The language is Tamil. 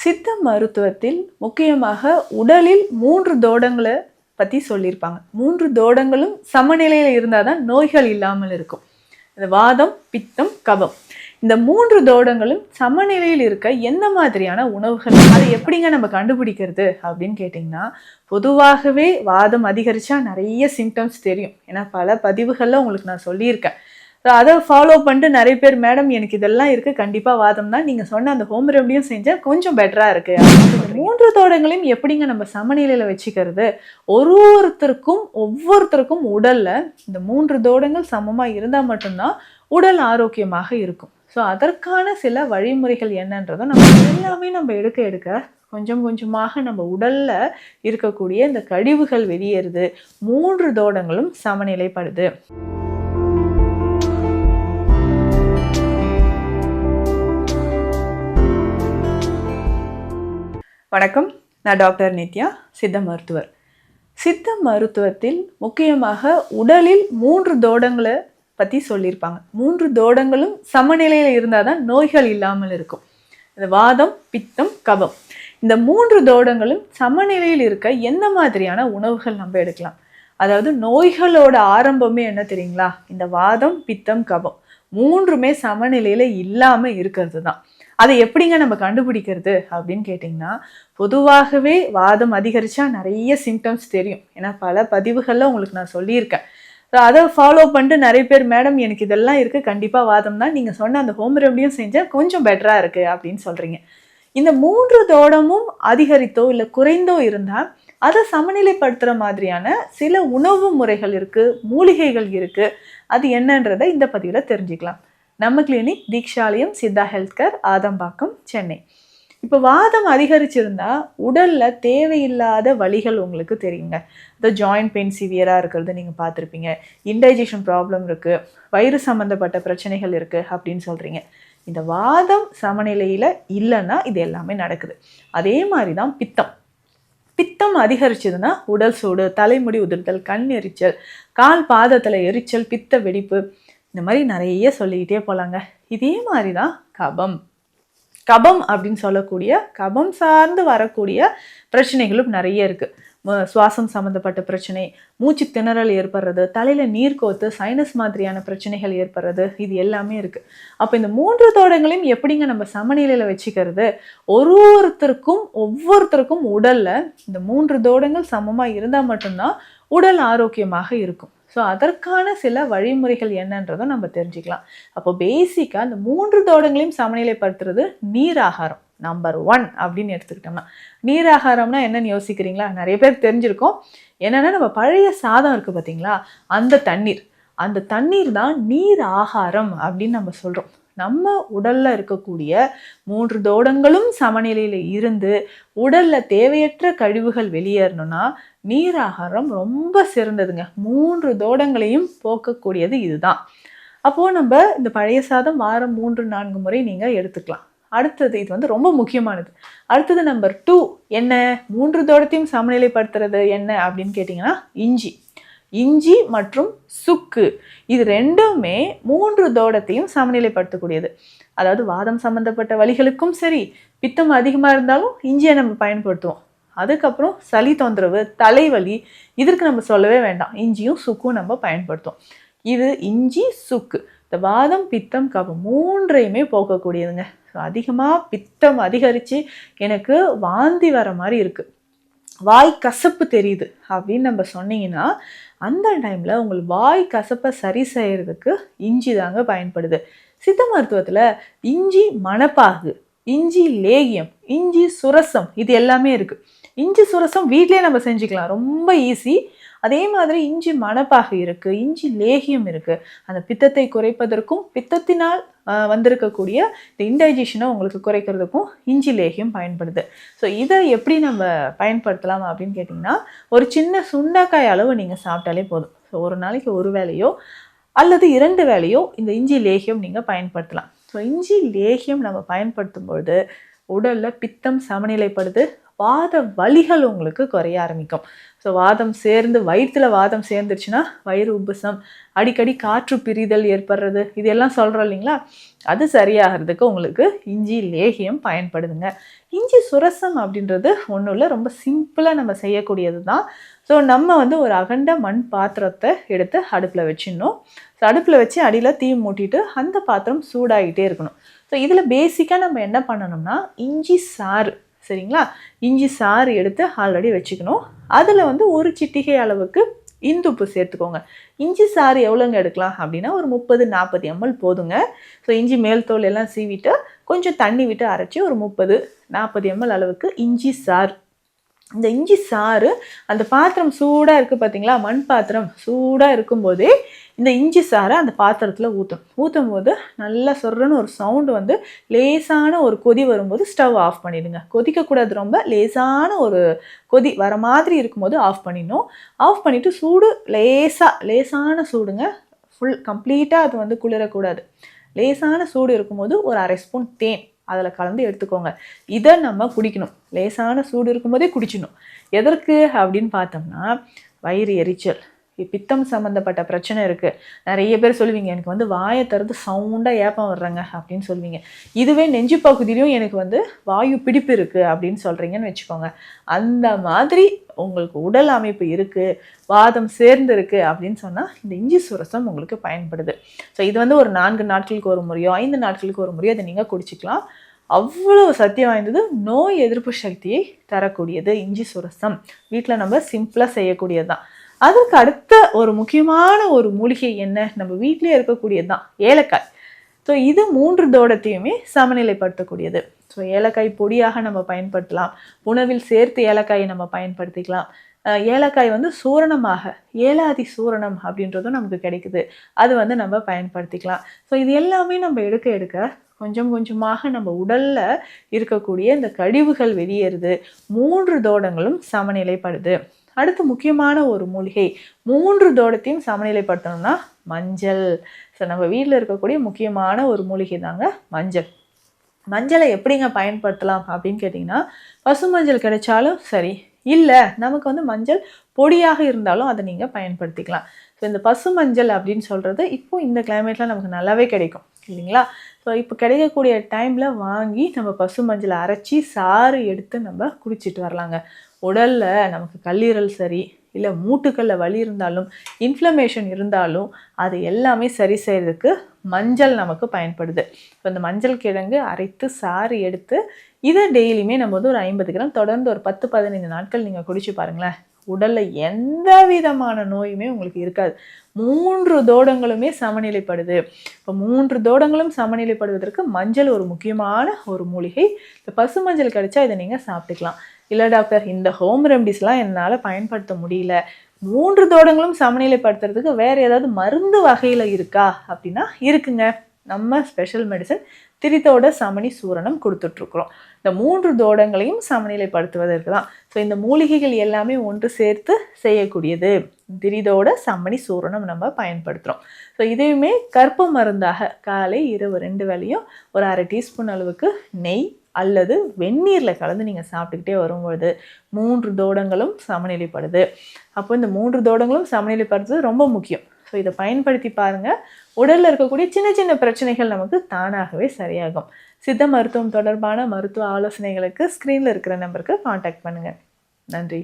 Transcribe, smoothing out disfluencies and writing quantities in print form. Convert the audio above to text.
சித்த மருத்துவத்தில் முக்கியமாக உடலில் 3 தோடங்களை பற்றி சொல்லியிருப்பாங்க. 3 தோடங்களும் சமநிலையில் இருந்தால் தான் நோய்கள் இல்லாமல் இருக்கும். இந்த வாதம், பித்தம், கபம், இந்த 3 தோடங்களும் சமநிலையில் இருக்க எந்த மாதிரியான உணவுகள், அதை எப்படிங்க நம்ம கண்டுபிடிக்கிறது அப்படின்னு கேட்டிங்கன்னா, பொதுவாகவே வாதம் அதிகரித்தா நிறைய சிம்டம்ஸ் தெரியும். ஏன்னா பல பதிவுகளில் உங்களுக்கு நான் சொல்லியிருக்கேன். ஸோ அதை ஃபாலோ பண்ணிட்டு நிறைய பேர், மேடம் எனக்கு இதெல்லாம் இருக்குது, கண்டிப்பாக வாதம் தான், நீங்கள் சொன்ன அந்த ஹோம் ரெமடியும் செஞ்சால் கொஞ்சம் பெட்டராக இருக்குது. 3 தோடங்களையும் எப்படிங்க நம்ம சமநிலையில் வச்சுக்கிறது? ஒவ்வொருத்தருக்கும் உடலில் இந்த 3 தோடங்கள் சமமாக இருந்தால் மட்டும்தான் உடல் ஆரோக்கியமாக இருக்கும். ஸோ அதற்கான சில வழிமுறைகள் என்னன்றதும் நம்ம எல்லாமே எடுக்க கொஞ்சம் கொஞ்சமாக நம்ம உடலில் இருக்கக்கூடிய இந்த கழிவுகள் வெளியேறுது, 3 தோடங்களும் சமநிலைப்படுது. வணக்கம், நான் டாக்டர் நித்யா, சித்த மருத்துவர். சித்த மருத்துவத்தில் முக்கியமாக உடலில் 3 தோடங்களை பற்றி சொல்லியிருப்பாங்க. 3 தோடங்களும் சமநிலையில் இருந்தால் தான் நோய்கள் இல்லாமல் இருக்கும். இந்த வாதம், பித்தம், கபம், இந்த 3 தோடங்களும் சமநிலையில் இருக்க எந்த மாதிரியான உணவுகள் நம்ம எடுக்கலாம்? அதாவது நோய்களோட ஆரம்பமே என்ன தெரியுங்களா? இந்த வாதம், பித்தம், கபம் 3மே சமநிலையில் இல்லாமல் இருக்கிறது தான். அதை எப்படிங்க நம்ம கண்டுபிடிக்கிறது அப்படின்னு கேட்டிங்கன்னா, பொதுவாகவே வாதம் அதிகரித்தா நிறைய சிம்டம்ஸ் தெரியும். ஏன்னா பல பதிவுகளில் உங்களுக்கு நான் சொல்லியிருக்கேன். ஸோ அதை ஃபாலோ பண்ணிட்டு நிறைய பேர், மேடம் எனக்கு இதெல்லாம் இருக்குது, கண்டிப்பாக வாதம் தான், நீங்கள் சொன்ன அந்த ஹோம் ரெமடியும் செஞ்சால் கொஞ்சம் பெட்டராக இருக்குது அப்படின்னு சொல்கிறீங்க. இந்த 3 தோடமும் அதிகரித்தோ இல்லை குறைந்தோ இருந்தால் அதை சமநிலைப்படுத்துகிற மாதிரியான சில உணவு முறைகள் இருக்குது, மூலிகைகள் இருக்குது. அது என்னன்றதை இந்த பதிவில் தெரிஞ்சுக்கலாம். நம்ம clinic Deekshalayam Siddha health care, Adambakkam, Chennai. இப்போ வாதம் அதிகரிச்சிருந்தா உடலில் தேவையில்லாத வலிகள் உங்களுக்கு தெரியுங்க. இந்த ஜாயிண்ட் பெயின் சிவியராக இருக்கிறது நீங்கள் பார்த்துருப்பீங்க, இன்டைஜஷன் ப்ராப்ளம் இருக்குது, வயிறு சம்மந்தப்பட்ட பிரச்சனைகள் இருக்குது அப்படின்னு சொல்கிறீங்க. இந்த வாதம் சமநிலையில் இல்லைன்னா இது எல்லாமே நடக்குது. அதே மாதிரி தான் பித்தம் அதிகரிச்சதுன்னா உடல் சூடு, தலைமுடி உதிர்தல், கண் எரிச்சல், கால் பாதத்தில் எரிச்சல், பித்த வெடிப்பு, இந்த மாதிரி நிறைய சொல்லிக்கிட்டே போகலாங்க. இதே மாதிரி தான் கபம் அப்படின்னு சொல்லக்கூடிய கபம் சார்ந்து வரக்கூடிய பிரச்சனைகளும் நிறைய இருக்குது. சுவாசம் சம்மந்தப்பட்ட பிரச்சனை, மூச்சு திணறல் ஏற்படுறது, தலையில் நீர் கோத்து, சைனஸ் மாதிரியான பிரச்சனைகள் ஏற்படுறது, இது எல்லாமே இருக்குது. அப்போ இந்த 3 தோடங்களையும் எப்படிங்க நம்ம சமநிலையில் வச்சுக்கிறது? ஒவ்வொருத்தருக்கும் உடலில் இந்த 3 தோடங்கள் சமமாக இருந்தால் மட்டும்தான் உடல் ஆரோக்கியமாக இருக்கும். ஸோ அதற்கான சில வழிமுறைகள் என்னன்றதும் நம்ம தெரிஞ்சுக்கலாம். அப்போ பேசிக்காக இந்த 3 தோடங்களையும் சமநிலைப்படுத்துறது நீராகாரம் நம்பர் 1 அப்படின்னு எடுத்துக்கிட்டோம்னா. நீராகாரம்னா என்னன்னு யோசிக்கிறீங்களா? நிறைய பேர் தெரிஞ்சிருக்கோம். என்னன்னா, நம்ம பழைய சாதம் இருக்குது பார்த்தீங்களா, அந்த தண்ணீர் தான் நீர் ஆகாரம் அப்படின்னு நம்ம சொல்கிறோம். நம்ம உடலில் இருக்கக்கூடிய 3 தோடங்களும் சமநிலையில் இருந்து உடலில் தேவையற்ற கழிவுகள் வெளியேறணும்னா நீராகாரம் ரொம்ப சிறந்ததுங்க. 3 தோடங்களையும் போக்கக்கூடியது இதுதான். அப்போது நம்ம இந்த பழைய சாதம் வாரம் 3-4 முறை நீங்கள் எடுத்துக்கலாம். அடுத்தது, இது ரொம்ப முக்கியமானது. அடுத்தது நம்பர் 2 என்ன? 3 தோடத்தையும் சமநிலைப்படுத்துறது என்ன அப்படின்னு கேட்டிங்கன்னா, இஞ்சி மற்றும் சுக்கு, இது ரெண்டுமே 3 தோடத்தையும் சமநிலைப்படுத்தக்கூடியது. அதாவது வாதம் சம்மந்தப்பட்ட வலிகளுக்கும் சரி, பித்தம் அதிகமாக இருந்தாலும் இஞ்சியை நம்ம பயன்படுத்துவோம். அதுக்கப்புறம் சளி தொந்தரவு, தலைவலி, இதற்கு நம்ம சொல்லவே வேண்டாம், இஞ்சியும் சுக்கும் நம்ம பயன்படுத்துவோம். இது இஞ்சி, சுக்கு இந்த வாதம், பித்தம், கபம் 3யுமே போக்கக்கூடியதுங்க. ஸோ அதிகமாக பித்தம் அதிகரித்து எனக்கு வாந்தி வர மாதிரி இருக்குது, வாய் கசப்பு தெரியுது அப்படின்னு நம்ம சொன்னீங்கன்னா, அந்த டைமில் உங்களுக்கு வாய் கசப்பை சரி செய்கிறதுக்கு இஞ்சி தாங்க பயன்படுது. சித்த மருத்துவத்தில் இஞ்சி மணப்பாகு, இஞ்சி லேகியம், இஞ்சி சுரசம், இது எல்லாமே இருக்குது. இஞ்சி சுரசம் வீட்டிலே நம்ம செஞ்சுக்கலாம், ரொம்ப ஈஸி. அதே மாதிரி இஞ்சி மணப்பாகு இருக்குது, இஞ்சி லேகியம் இருக்குது. அந்த பித்தத்தை குறைப்பதற்கும் பித்தத்தினால் வந்திருக்கக்கூடிய இந்த இன்டைஜஷனை உங்களுக்கு குறைக்கிறதுக்கும் இஞ்சி லேகியம் பயன்படுது. ஸோ இதை எப்படி நம்ம பயன்படுத்தலாம் அப்படின்னு கேட்டிங்கன்னா, ஒரு சின்ன சுண்டைக்காய் அளவு நீங்கள் சாப்பிட்டாலே போதும். ஸோ ஒரு நாளைக்கு 1 வேளையோ அல்லது 2 வேளையோ இந்த இஞ்சி லேகியம் நீங்கள் பயன்படுத்தலாம். ஸோ இஞ்சி லேகியம் நம்ம பயன்படுத்தும் பொழுது உடலில் பித்தம் சமநிலைப்படுது, வாத வலிகள் உங்களுக்கு குறைய ஆரம்பிக்கும். ஸோ வாதம் சேர்ந்து வயிற்றுல வாதம் சேர்ந்துருச்சுன்னா வயிறு உப்புசம், அடிக்கடி காற்று பிரிதல் ஏற்படுறது, இதெல்லாம் சொல்கிறோம் இல்லைங்களா, அது சரியாகிறதுக்கு உங்களுக்கு இஞ்சி லேகியம் பயன்படுதுங்க. இஞ்சி சுரசம் அப்படின்றது ஒன்றும் இல்லை, ரொம்ப சிம்பிளாக நம்ம செய்யக்கூடியது தான். ஸோ நம்ம ஒரு அகண்ட மண் பாத்திரத்தை எடுத்து அடுப்பில் வச்சிடணும். ஸோ அடுப்பில் வச்சு அடியில் தீ மூட்டிட்டு அந்த பாத்திரம் சூடாகிட்டே இருக்கணும். ஸோ இதில் பேசிக்காக நம்ம என்ன பண்ணணும்னா இஞ்சி சாறு, சரிங்களா, இஞ்சி சாறு எடுத்து ஆல்ரெடி வச்சுக்கணும். அதில் ஒரு சிட்டிகை அளவுக்கு இந்துப்பு சேர்த்துக்கோங்க. இஞ்சி சாறு எவ்வளோங்க எடுக்கலாம் அப்படின்னா ஒரு 30-40 ml போதுங்க. ஸோ இஞ்சி மேல் தோல் எல்லாம் சீவிட்டு கொஞ்சம் தண்ணி விட்டு அரைச்சி ஒரு 30-40 ml அளவுக்கு இஞ்சி சாறு. இந்த இஞ்சி சாறு அந்த பாத்திரம் சூடாக இருக்குது பார்த்தீங்களா, மண் பாத்திரம் சூடாக இருக்கும்போதே இந்த இஞ்சி சாறை அந்த பாத்திரத்தில் ஊற்றும் போது நல்லா சொல்கிறன்னு ஒரு சவுண்டு லேசான ஒரு கொதி வரும்போது ஸ்டவ் ஆஃப் பண்ணிடுங்க. கொதிக்கக்கூடாது, ரொம்ப லேசான ஒரு கொதி வர மாதிரி இருக்கும்போது ஆஃப் பண்ணிடணும். ஆஃப் பண்ணிவிட்டு சூடு லேசான சூடுங்க, ஃபுல் கம்ப்ளீட்டாக அது குளிரக்கூடாது. லேசான சூடு இருக்கும்போது ஒரு 1/2 ஸ்பூன் தேன் அதில் கலந்து எடுத்துக்கோங்க. இதை நம்ம குடிக்கணும். லேசான சூடு இருக்கும்போதே குடிச்சிடணும். எதற்கு அப்படின்னு பார்த்தோம்னா வயிறு எரிச்சல், பித்தம் சம்மந்தப்பட்ட பிரச்சனை இருக்குது. நிறைய பேர் சொல்லுவீங்க எனக்கு வாயை திறந்து சவுண்டாக ஏப்பம் வர்றாங்க அப்படின்னு சொல்லுவீங்க. இதுவே நெஞ்சு பகுதியிலையும் எனக்கு வாயு பிடிப்பு இருக்குது அப்படின்னு சொல்கிறீங்கன்னு வச்சுக்கோங்க. அந்த மாதிரி உங்களுக்கு உடல் அமைப்பு இருக்குது, வாதம் சேர்ந்து இருக்குது அப்படின்னு சொன்னால் இந்த இஞ்சி சுரசம் உங்களுக்கு பயன்படுது. ஸோ இது ஒரு 4 நாட்களுக்கு ஒரு முறையோ 5 நாட்களுக்கு ஒரு முறையோ அதை நீங்கள் குடிச்சிக்கலாம். அவ்வளோ சத்தியம் வாய்ந்தது, நோய் எதிர்ப்பு சக்தியை தரக்கூடியது இஞ்சி சுரசம். வீட்டில் நம்ம சிம்பிளாக செய்யக்கூடியது தான். அதுக்கு அடுத்த ஒரு முக்கியமான ஒரு மூலிகை என்ன, நம்ம வீட்டிலே இருக்கக்கூடியது தான் ஏலக்காய். ஸோ இது 3 தோடத்தையுமே சமநிலைப்படுத்தக்கூடியது. ஸோ ஏலக்காய் பொடியாக நம்ம பயன்படுத்தலாம், உணவில் சேர்த்து ஏலக்காயை நம்ம பயன்படுத்திக்கலாம். ஏலக்காய் சூரணமாக ஏலாதி சூரணம் அப்படின்றதும் நமக்கு கிடைக்குது, அது நம்ம பயன்படுத்திக்கலாம். ஸோ இது எல்லாமே நம்ம எடுக்க கொஞ்சம் கொஞ்சமாக நம்ம உடல்ல இருக்கக்கூடிய இந்த கழிவுகள் வெளியேறுது, 3 தோடங்களும் சமநிலைப்படுது. அடுத்து முக்கியமான ஒரு மூலிகை 3 தோடத்தையும் சமநிலைப்படுத்தணும்னா மஞ்சள். ஸோ நம்ம வீட்டில் இருக்கக்கூடிய முக்கியமான ஒரு மூலிகை தாங்க மஞ்சள். மஞ்சளை எப்படிங்க பயன்படுத்தலாம் அப்படின்னு கேட்டிங்கன்னா, பசு மஞ்சள் கிடைச்சாலும் சரி, இல்லை நமக்கு மஞ்சள் பொடியாக இருந்தாலும் அதை நீங்கள் பயன்படுத்திக்கலாம். ஸோ இந்த பசு மஞ்சள் அப்படின்னு சொல்கிறது இப்போ இந்த கிளைமேட்டில் நமக்கு நல்லாவே கிடைக்கும் இல்லைங்களா. ஸோ இப்போ கிடைக்கக்கூடிய டைமில் வாங்கி நம்ம பசு மஞ்சளை அரைச்சி சாறு எடுத்து நம்ம குடிச்சிட்டு வரலாங்க. உடலில் நமக்கு கல்லீரல் சரி, இல்லை மூட்டுக்களில் வலி இருந்தாலும், இன்ஃப்ளமேஷன் இருந்தாலும் அது எல்லாமே சரி செய்கிறதுக்கு மஞ்சள் நமக்கு பயன்படுது. இப்போ இந்த மஞ்சள் கிழங்கு அரைத்து சாறு எடுத்து இதை டெய்லியுமே நம்ம ஒரு 50 கிராம் தொடர்ந்து ஒரு 10-15 நாட்கள் நீங்கள் குடிச்சு பாருங்களேன். உடலில் எந்த விதமான நோயுமே உங்களுக்கு இருக்காது. 3 தோடங்களுமே சமநிலைப்படுது. இப்போ 3 தோடங்களும் சமநிலைப்படுவதற்கு மஞ்சள் ஒரு முக்கியமான ஒரு மூலிகை. இப்போ பசு மஞ்சள் கிடைச்சா இதை நீங்கள் சாப்பிட்டுக்கலாம். இல்லை டாக்டர், இந்த ஹோம் ரெமடிஸ்லாம் என்னால் பயன்படுத்த முடியல, 3 தோடங்களும் சமநிலைப்படுத்துறதுக்கு வேறு ஏதாவது மருந்து வகையில் இருக்கா அப்படின்னா இருக்குங்க. நம்ம ஸ்பெஷல் மெடிசன் திரிதோட சமனி சூரணம் கொடுத்துட்ருக்குறோம். இந்த 3 தோடங்களையும் சமநிலைப்படுத்துவதற்கு தான். ஸோ இந்த மூலிகைகள் எல்லாமே ஒன்று சேர்த்து செய்யக்கூடியது திரிதோட சமனி சூரணம் நம்ம பயன்படுத்துகிறோம். ஸோ இதையுமே கற்ப மருந்தாக காலை இரவு 2 வேளையும் ஒரு 1/2 டீஸ்பூன் அளவுக்கு நெய் அல்லது வெந்நீரில் கலந்து நீங்கள் சாப்பிட்டுக்கிட்டே வரும்பொழுது 3 தோடங்களும் சமநிலைப்படுது. அப்போ இந்த 3 தோடங்களும் சமநிலைப்படுத்துறது ரொம்ப முக்கியம். ஸோ இதை பயன்படுத்தி பாருங்கள். உடலில் இருக்கக்கூடிய சின்ன சின்ன பிரச்சனைகள் நமக்கு தானாகவே சரியாகும். சித்த மருத்துவம் தொடர்பான மருத்துவ ஆலோசனைகளுக்கு ஸ்க்ரீனில் இருக்கிற நம்பருக்கு காண்டாக்ட் பண்ணுங்கள். நன்றி.